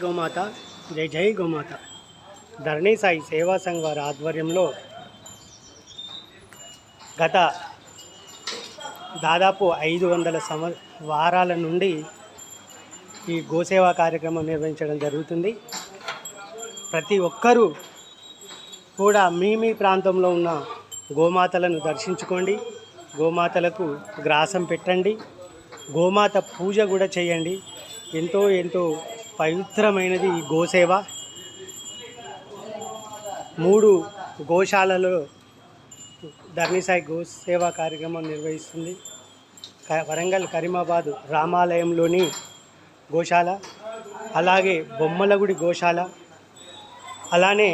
గోమాత జై జై గోమాత ధరణి సాయి సేవా సంఘ్ వారి ఆధ్వర్యంలో గత దాదాపు 500 వారాల నుండి ఈ గోసేవా కార్యక్రమం నిర్వహించడం జరుగుతుంది. ప్రతి ఒక్కరూ కూడా మీ ప్రాంతంలో ఉన్న గోమాతలను దర్శించుకోండి, గోమాతలకు గ్రాసం పెట్టండి, గోమాత పూజ కూడా చేయండి. ఎంతో పవిత్రమైనది ఈ గోసేవ. 3 గోశాలలో ధరణి సాయి గోసేవా కార్యక్రమం నిర్వహిస్తుంది. వరంగల్ కరీమాబాద్ రామాలయంలోని గోశాల, అలాగే బొమ్మలగుడి గోశాల, అలానే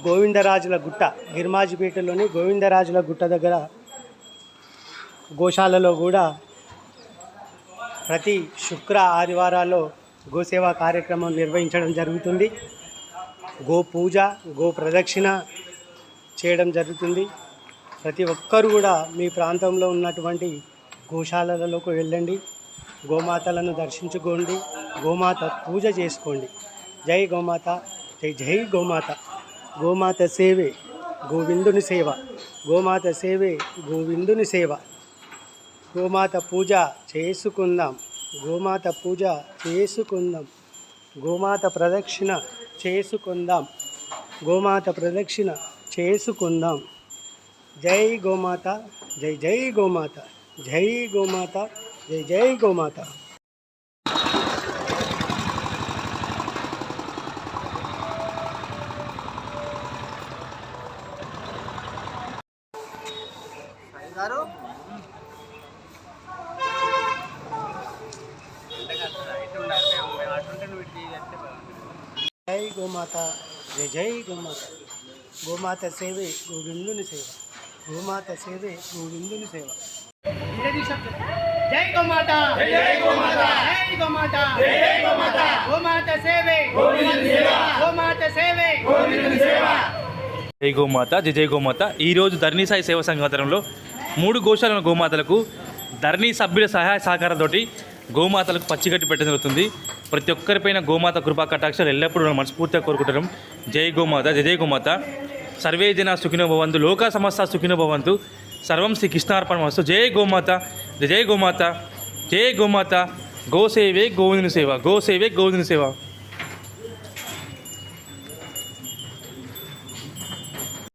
గోవిందరాజుల గుట్ట గిర్మాజిపేటలోని గోవిందరాజుల గుట్ట దగ్గర గోశాలలో కూడా ప్రతి శుక్ర ఆదివారాల్లో గోసేవా కార్యక్రమం నిర్వహించడం జరుగుతుంది. గో పూజ, గో ప్రదక్షిణ చేయడం జరుగుతుంది. ప్రతి ఒక్కరు కూడా మీ ప్రాంతంలో ఉన్నటువంటి గోశాలలోకి వెళ్ళండి, గోమాతలను దర్శించుకోండి, గోమాత పూజ చేసుకోండి. జై గోమాత, జై జై గోమాత. గోమాత సేవే గోవిందుని సేవ, గోమాత సేవే గోవిందుని సేవ. గోమాత పూజ చేసుకుందాం, గోమాత పూజ చేసుకుందాం, గోమాత ప్రదక్షిణ చేసుకుందాం, గోమాత ప్రదక్షిణ చేసుకుందాం. జై గోమాత, జై జై గోమాత, జై గోమాత, జై జై గోమాత. జై గోమాత, జై జై గోమాత. గోమాత సేవే గోవిందుని సేవ, గోమాత సేవే గోవిందుని సేవ. జై గోమాత, జై జై గోమాత, జై గోమాత, జై జై గోమాత. గోమాత సేవే గోవిందుని సేవ, గోమాత సేవే గోవిందుని సేవ. జై గోమాత, జై జై గోమాత. ఈరోజు ధరణి సాయి సేవా సంఘం ఆధ్వర్యంలో 3 గోశాల గోమాతలకు ధరణి సభ్యుల సహాయ సహకారంతో గోమాతలకు పచ్చిగడ్డి పెట్టడం జరుగుతుంది. ప్రతి ఒక్కరిపైన గోమాత కృపా కటాక్షాలు ఎల్లప్పుడూ మనస్ఫూర్తిగా కోరుకుంటున్నాం. జై గోమాత, జై జై గోమాత. సర్వే జన సుఖినో భవంతు, లోక సమస్త సుఖినో భవంతు. సర్వం శ్రీ కృష్ణార్పణమస్తు. జై గోమాత, జై జై గోమాత, జై గోమాత. గోసేవే గోవిందుని సేవ, గోసేవే గోవిందుని సేవ.